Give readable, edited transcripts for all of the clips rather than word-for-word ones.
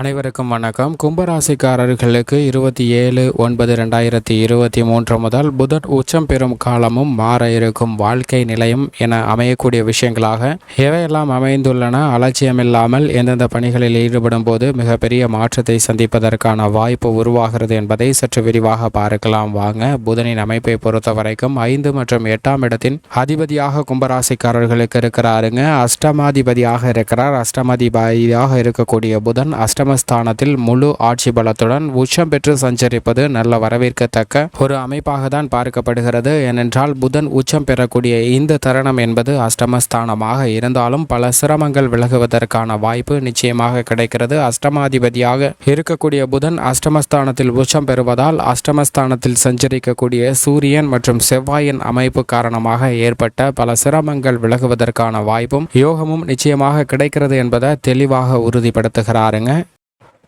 அனைவருக்கும் வணக்கம். கும்பராசிக்காரர்களுக்கு 27/9/2023 முதல் புதன் உச்சம் பெறும் காலமும் மாற இருக்கும் வாழ்க்கை நிலையம் என அமையக்கூடிய விஷயங்களாக எவையெல்லாம் அமைந்துள்ளன. அலட்சியமில்லாமல் எந்தெந்த பணிகளில் ஈடுபடும் போது மிகப்பெரிய மாற்றத்தை சந்திப்பதற்கான வாய்ப்பு உருவாகிறது என்பதை சற்று விரிவாக பார்க்கலாம். வாங்க. புதனின் அமைப்பை பொறுத்த வரைக்கும் 5 மற்றும் 8ஆம் இடத்தின் அதிபதியாக கும்பராசிக்காரர்களுக்கு இருக்கிறாருங்க. அஷ்டமாதிபதியாக இருக்கிறார். அஷ்டமாதிபதியாக இருக்கக்கூடிய புதன் அஷ்டமஸ்தானத்தில் முழு ஆட்சி பலத்துடன் உச்சம் பெற்று சஞ்சரிப்பது நல்ல வரவேற்கத்தக்க ஒரு அமைப்பாக தான் பார்க்கப்படுகிறது. ஏனென்றால் புதன் உச்சம் பெறக்கூடிய இந்த தருணம் என்பது அஷ்டமஸ்தானமாக இருந்தாலும் பல சிரமங்கள் விலகுவதற்கான வாய்ப்பு நிச்சயமாக கிடைக்கிறது. அஷ்டமாதிபதியாக இருக்கக்கூடிய புதன் அஷ்டமஸ்தானத்தில் உச்சம் பெறுவதால் அஷ்டமஸ்தானத்தில் சஞ்சரிக்கக்கூடிய சூரியன் மற்றும் செவ்வாயின் அமைப்பு காரணமாக ஏற்பட்ட பல சிரமங்கள் விலகுவதற்கான வாய்ப்பும் யோகமும் நிச்சயமாக கிடைக்கிறது என்பதை தெளிவாக உறுதிப்படுத்துகிறாருங்க.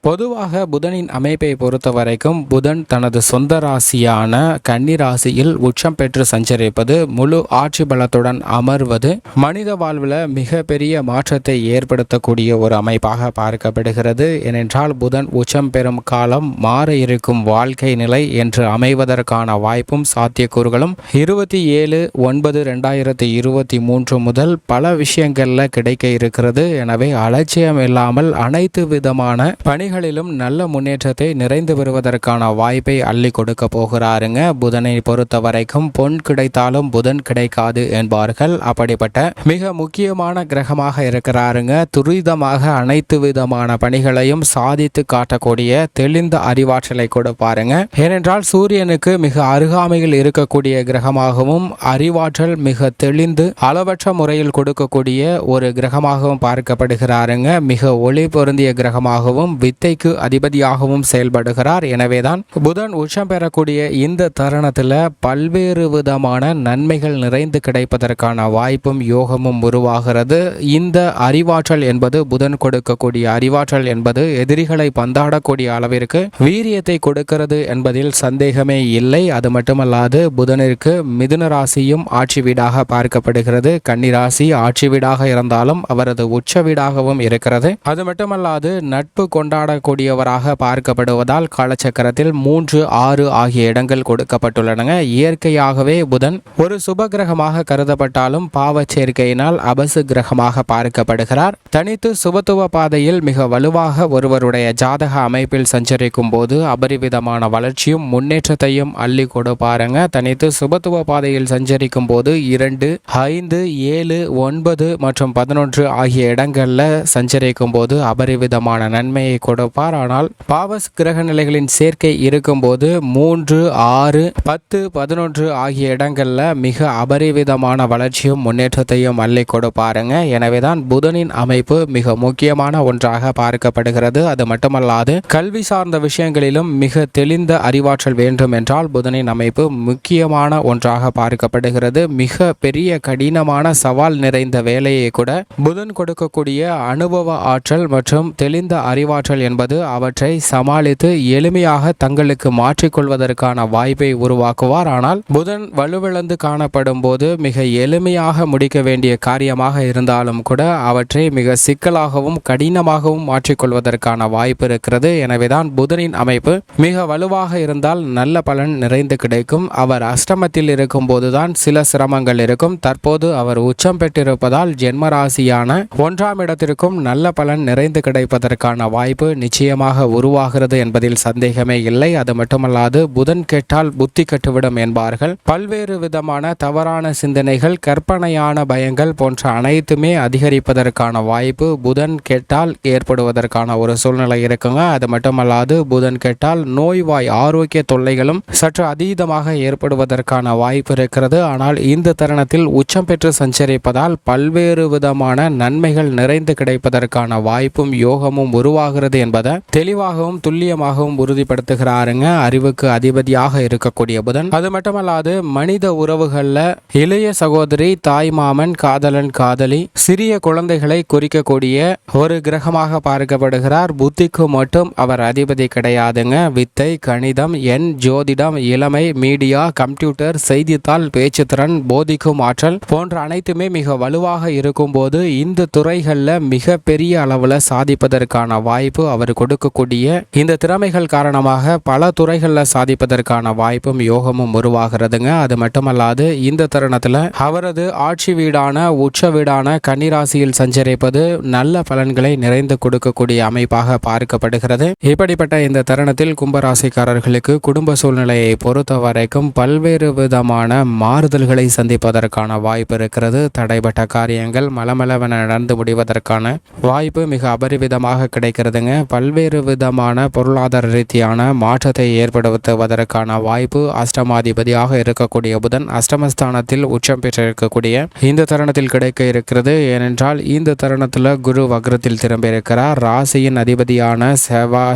பொதுவாக புதனின் அமைப்பை பொறுத்த வரைக்கும் புதன் தனது சொந்த ராசியான கன்னி ராசியில் உச்சம் பெற்று சஞ்சரிப்பது, முழு ஆட்சி பலத்துடன் அமர்வது மனித வாழ்வில் மிகப்பெரிய மாற்றத்தை ஏற்படுத்தக்கூடிய ஒரு அமைப்பாக பார்க்கப்படுகிறது. ஏனென்றால் புதன் உச்சம் பெறும் காலம் மாற இருக்கும் வாழ்க்கை நிலை என்று அமைவதற்கான வாய்ப்பும் சாத்தியக்கூறுகளும் 27/9/2023 முதல் பல விஷயங்கள்ல கிடைக்க இருக்கிறது. எனவே அலட்சியம் இல்லாமல் அனைத்து விதமான பணிகளிலும் நல்ல முன்னேற்றத்தை நிறைந்து வருவதற்கான வாய்ப்பை அள்ளி கொடுக்க போகிறாருங்க. புதனை பொறுத்த வரைக்கும் பொன் கிடைத்தாலும் புதன் கிடைக்காது என்பார்கள். அப்படிப்பட்ட மிக முக்கியமான கிரகமாக இருக்கிறாருங்க. துரிதமாக அனைத்து விதமான பணிகளையும் சாதித்து காட்டக்கூடிய தெளிந்த அறிவாற்றலை கொடுப்பாருங்க. ஏனென்றால் சூரியனுக்கு மிக அருகாமையில் இருக்கக்கூடிய கிரகமாகவும் அறிவாற்றல் மிக தெளிந்து அளவற்ற முறையில் கொடுக்கக்கூடிய ஒரு கிரகமாகவும் பார்க்கப்படுகிறாருங்க. மிக ஒளி பொருந்திய கிரகமாகவும் வித்தைக்கு அதிபதியாகவும் செயல்படுகிறார். எனவேதான் புதன் உச்சம் பெறக்கூடிய இந்த தருணத்தில் பல்வேறு விதமான நன்மைகள் நிறைந்து கிடைப்பதற்கான வாய்ப்பும் யோகமும் உருவாகிறது. இந்த அறிவாற்றல் என்பது புதன் கொடுக்கக்கூடிய அறிவாற்றல் என்பது எதிரிகளை பந்தாடக்கூடிய அளவிற்கு வீரியத்தை கொடுக்கிறது என்பதில் சந்தேகமே இல்லை. அது மட்டுமல்லாது புதனிற்கு மிதுன ராசியும் ஆட்சி வீடாக பார்க்கப்படுகிறது. கன்னி ராசி ஆட்சி வீடாக இருந்தாலும் அவரது உச்ச வீடாகவும் இருக்கிறது. அது மட்டுமல்லாது நட்பு கொண்டாடக்கூடியவராக பார்க்கப்படுவதால் காலச்சக்கரத்தில் 3, 6 ஆகிய இடங்கள் கொடுக்கப்பட்டுள்ளன. இயற்கையாகவே புதன் ஒரு சுப கிரகமாக கருதப்பட்டாலும் பாவ சேர்க்கையினால் அபசு கிரகமாக பார்க்கப்படுகிறார். தனித்து சுபத்துவ பாதையில் மிக வலுவாக ஒருவருடைய ஜாதக அமைப்பில் சஞ்சரிக்கும் போது அபரிவிதமான வளர்ச்சியும் முன்னேற்றத்தையும் அள்ளி கொடுப்பாருங்க. தனித்து சுபத்துவ பாதையில் சஞ்சரிக்கும் போது 2, 5, 7, 9 மற்றும் 11 ஆகிய இடங்கள்ல சஞ்சரிக்கும் போது அபரிவிதமான நன்மையை கொடுப்பார். ஆனால் பாவஸ் கிரக நிலைகளின் சேர்க்கை இருக்கும்போது 3, 6, 10, 11 ஆகிய இடங்கள்ல மிக அபரிவிதமான வளர்ச்சியும் முன்னேற்றத்தையும் அள்ளி கொடுப்பாருங்க. எனவேதான் புதனின் அமைப்பு மிக முக்கியமான ஒன்றாக பார்க்கப்படுகிறது. அது மட்டுமல்லாது கல்வி சார்ந்த விஷயங்களிலும் மிக தெளிந்த அறிவாற்றல் வேண்டும் என்றால் புதனின் அமைப்பு முக்கியமான ஒன்றாக பார்க்கப்படுகிறது. மிக பெரிய கடினமான சவால் நிறைந்த வேலையை கூட புதன் கொடுக்கக்கூடிய அனுபவ ஆற்றல் மற்றும் தெளிந்த அறிவாற்றல் என்பது அவற்றை சமாளித்து எளிமையாக தங்களுக்கு மாற்றிக்கொள்வதற்கான வாய்ப்பை உருவாக்குவார். ஆனால் புதன் வலுவிழந்து காணப்படும் போது மிக எளிமையாக முடிக்க வேண்டிய காரியமாக இருந்தாலும் கூட அவற்றை மிக சிக்கலாகவும் கடினமாகவும் மாற்றிக்கொள்வதற்கான வாய்ப்பு இருக்கிறது. எனவேதான் புதனின் அமைப்பு மிக வலுவாக இருந்தால் நல்ல பலன் நிறைந்து கிடைக்கும். அவர் அஷ்டமத்தில் இருக்கும் போதுதான் சில சிரமங்கள் இருக்கும். தற்போது அவர் உச்சம் பெற்றிருப்பதால் ஜென்மராசியான 1ஆம் இடத்திற்கும் நல்ல பலன் நிறைந்து கிடைப்பதற்கான வாய்ப்பு நிச்சயமாக உருவாகிறது என்பதில் சந்தேகமே இல்லை. அது மட்டுமல்லாது புதன் கெட்டால் புத்தி கட்டுவிடும் என்பார்கள். பல்வேறு விதமான தவறான சிந்தனைகள், கற்பனையான பயங்கள் போன்ற அனைத்துமே அதிகரிப்பதற்கான வாய்ப்பு புதன் கெட்டால் ஏற்படுவதற்கான ஒரு சூழ்நிலை இருக்குங்க. அது மட்டுமல்லாது புதன் கெட்டால் நோய்வாய் ஆரோக்கிய தொல்லைகளும் சற்று அதீதமாக ஏற்படுவதற்கான வாய்ப்பு இருக்கிறது. ஆனால் இந்த தருணத்தில் உச்சம் பெற்று சஞ்சரிப்பதால் பல்வேறு விதமான நன்மைகள் நிறைந்து கிடைப்பதற்கான வாய்ப்பும் யோகமும் உருவாகிறது என்பதை தெளிவாகவும் துல்லியமாகவும் உறுதிப்படுத்துகிறாருங்க. அறிவுக்கு அதிபதியாக இருக்கக்கூடிய புதன். அது மட்டுமல்லாது மனித உறவுகள்ல இளைய சகோதரி, தாய் மாமன், காதலன், காதலி, சிறிய குழந்தைகளை குறிக்கக்கூடிய ஒரு கிரகமாக பார்க்கப்படுகிறார். புத்திக்கு மட்டும் அவர் அதிபதி கிடையாதுங்க. வித்தை, கணிதம், எண், ஜோதிடம், இளமை, மீடியா, கம்ப்யூட்டர், செய்தித்தாள், பேச்சுத்திறன், போதிக்கும் ஆற்றல் போன்ற அனைத்துமே மிக வலுவாக இருக்கும் போது இந்த துறைகளில் மிக பெரிய அளவில் சாதிப்பதற்கான வாய்ப்பு அவர் கொடுக்கக்கூடிய இந்த திறமைகள் காரணமாக பல துறைகளில் சாதிப்பதற்கான வாய்ப்பும் யோகமும் உருவாகிறதுங்க. அது மட்டுமல்லாது இந்த தருணத்தில் அவரது ஆட்சி வீடான உச்ச வீடான கன்னிராசியில் சஞ்சரிப்பது நல்ல பலன்களை நிறைந்து கொடுக்கக்கூடிய அமைப்பாக பார்க்கப்படுகிறது. இப்படிப்பட்ட இந்த தருணத்தில் கும்பராசிக்காரர்களுக்கு குடும்ப சூழ்நிலையை பொறுத்த வரைக்கும் பல்வேறு விதமான மாறுதல்களை சந்திப்பதற்கான வாய்ப்பு இருக்கிறது. தடைபட்ட காரியங்கள் மலமளவென நடந்து முடிவதற்கான வாய்ப்பு மிக அபரிவிதமாக கிடைக்கிறதுங்க. பல்வேறு விதமான பொருளாதார ரீதியான மாற்றத்தை ஏற்படுத்துவதற்கான வாய்ப்பு அஷ்டமாதிபதியாக இருக்கக்கூடிய புதன் அஷ்டமஸ்தானத்தில் உச்சம் பெற்றிருக்கக்கூடிய இந்த தருணத்தில் கிடைக்க இருக்கிறது. ஏனென்றால் இந்த தருணத்தில் குரு வக்ரத்தில் திரும்ப இருக்கிறார். ராசியின் அதிபதியான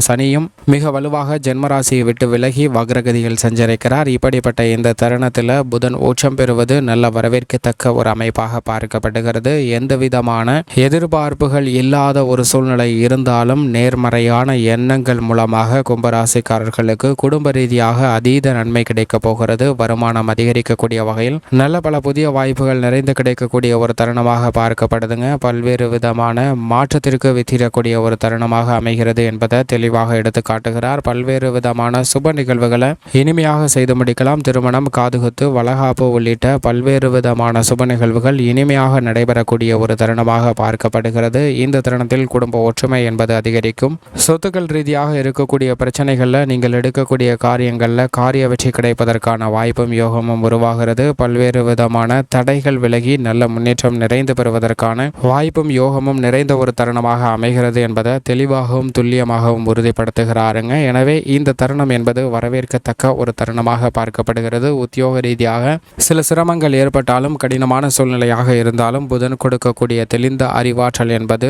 சனியும் மிக வலுவாக ஜென்மராசியை விட்டு விலகி வக்ரகதியில் சஞ்சரிக்கிறார். இப்படிப்பட்ட இந்த தருணத்தில் புதன் உச்சம் பெறுவது நல்ல வரவேற்கத்தக்க ஒரு அமைப்பாக பார்க்கப்படுகிறது. எந்த விதமான எதிர்பார்ப்புகள் இல்லாத ஒரு சூழ்நிலை இருந்தாலும் நேர்மறையான எண்ணங்கள் மூலமாக கும்பராசிக்காரர்களுக்கு குடும்ப ரீதியாக அதீத நன்மை கிடைக்க போகிறது. வருமானம் அதிகரிக்கக்கூடிய வகையில் நல்ல பல புதிய வாய்ப்புகள் நிறைந்து கிடைக்கக்கூடிய ஒரு தருணமாக பார்க்கப்படுதுங்க. பல்வேறு விதமான மாற்றத்திற்கு வித்திடக்கூடிய ஒரு தருணமாக அமைகிறது என்பதை தெளிவாக எடுத்து காட்டுகிறார். பல்வேறு விதமான சுப நிகழ்வுகளை இனிமையாக செய்து முடிக்கலாம். திருமணம், காதுகுத்து, வளகாப்பு உள்ளிட்ட பல்வேறு விதமான சுப நிகழ்வுகள் இனிமையாக நடைபெறக்கூடிய ஒரு தருணமாக பார்க்கப்படுகிறது. இந்த தருணத்தில் குடும்ப ஒற்றுமை என்பது அதிகரிக்கும். சொத்துக்கள் ரீதியாக இருக்கக்கூடிய பிரச்சனைகளில் நீங்கள் எடுக்கக்கூடிய காரியங்களில் காரிய வெற்றி கிடைப்பதற்கான வாய்ப்பும் யோகமும் உருவாகிறது. பல்வேறு விதமான தடைகள் விலகி நல்ல முன்னேற்றம் நிறைந்து பெறுவதற்கான வாய்ப்பும் யோகமும் நிறைந்த ஒரு தருணமாக அமைகிறது என்பதை தெளிவாகவும் துல்லியமாகவும் உறுதிப்படுத்துகிறாருங்க. எனவே இந்த தருணம் என்பது வரவேற்கத்தக்க ஒரு தருணமாக பார்க்கப்படுகிறது. உத்தியோக ரீதியாக சில சிரமங்கள் ஏற்பட்டாலும் கடினமான சூழ்நிலையாக இருந்தாலும் புதன் கொடுக்கக்கூடிய தெளிந்த அறிவாற்றல் என்பது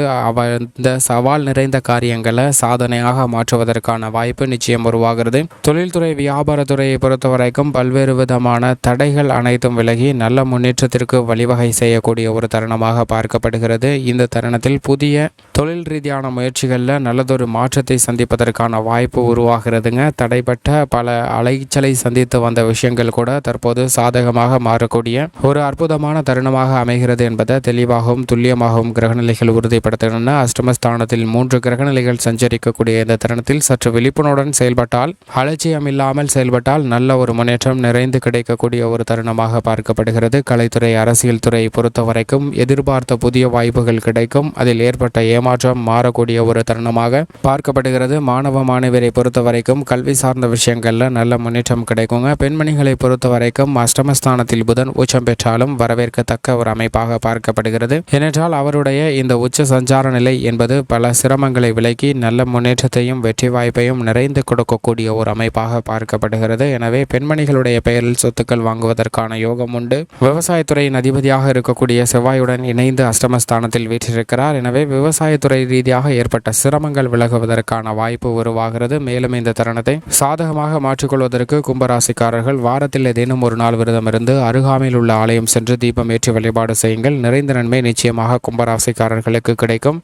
இந்த சவால் நிறைந்த காரியங்களை சாதனையாக மாற்றுவதற்கான வாய்ப்பு நிச்சயம் உருவாகிறது. தொழில்துறை, வியாபாரத்துறையை பொறுத்தவரைக்கும் பல்வேறு விதமான தடைகள் அனைத்தும் விலகி நல்ல முன்னேற்றத்திற்கு வழிவகை செய்யக்கூடிய ஒரு தருணமாக பார்க்கப்படுகிறது. இந்த தருணத்தில் புதிய தொழில் ரீதியான முயற்சிகளில் நல்லதொரு மாற்றத்தை சந்திப்பதற்கான வாய்ப்பு உருவாகிறதுங்க. தடைப்பட்ட பல அலைச்சலை சந்தித்து வந்த விஷயங்கள் கூட தற்போது சாதகமாக மாறக்கூடிய ஒரு அற்புதமான தருணமாக அமைகிறது என்பதை தெளிவாகவும் துல்லியமாகவும் கிரகநிலைகள் உறுதிப்படுத்துகின்றன. அஷ்டமஸ்தானத்தில் 3 கிரகநிலைகள் சஞ்சரிக்கக்கூடிய இந்த தருணத்தில் சற்று விழிப்புணர்வுடன் செயல்பட்டால், அலட்சியம் இல்லாமல் செயல்பட்டால் நல்ல ஒரு முன்னேற்றம் நிறைந்து கிடைக்கக்கூடிய ஒரு தருணமாக பார்க்கப்படுகிறது. கலைத்துறை, அரசியல் துறை பொறுத்தவரைக்கும் எதிர்பார்த்த புதிய வாய்ப்புகள் கிடைக்கும். அதில் ஏற்பட்ட ஏமாற்றம் மாறக்கூடிய ஒரு தருணமாக பார்க்கப்படுகிறது. மாணவ மாணவியரை பொறுத்தவரைக்கும் கல்வி சார்ந்த விஷயங்கள்ல நல்ல முன்னேற்றம் கிடைக்குங்க. பெண்மணிகளை பொறுத்தவரைக்கும் அஷ்டமஸ்தானத்தில் புதன் உச்சம் பெற்றாலும் வரவேற்கத்தக்க ஒரு அமைப்பாக பார்க்கப்படுகிறது. ஏனென்றால் அவருடைய இந்த உச்ச சஞ்சார நிலை என்பது பல சிரமங்களை விலக்கி நல்ல முன்னேற்றத்தையும் வெற்றி வாய்ப்பையும் நிறைந்து கொடுக்கக்கூடிய ஒரு அமைப்பாக பார்க்கப்படுகிறது. எனவே பெண்மணிகளுடைய பெயரில் சொத்துக்கள் வாங்குவதற்கான யோகம் உண்டு. விவசாயத்துறையின் அதிபதியாக இருக்கக்கூடிய செவ்வாயுடன் இணைந்து அஷ்டமஸ்தானத்தில் வீற்றிருக்கிறார். எனவே விவசாயத்துறை ரீதியாக ஏற்பட்ட சிரமங்கள் விலகுவதற்கான வாய்ப்பு உருவாகிறது. மேலும் இந்த தருணத்தை சாதகமாக மாற்றிக்கொள்வதற்கு கும்பராசிக்காரர்கள் வாரத்தில் ஏதேனும் ஒரு நாள் விரதம் இருந்து அருகாமையில் உள்ள ஆலயம் சென்று தீபம் ஏற்றி வழிபாடு செய்யுங்கள். நிறைந்த நன்மை நிச்சயமாக கும்பராசிக்காரர்களுக்கு கிடைக்கும்.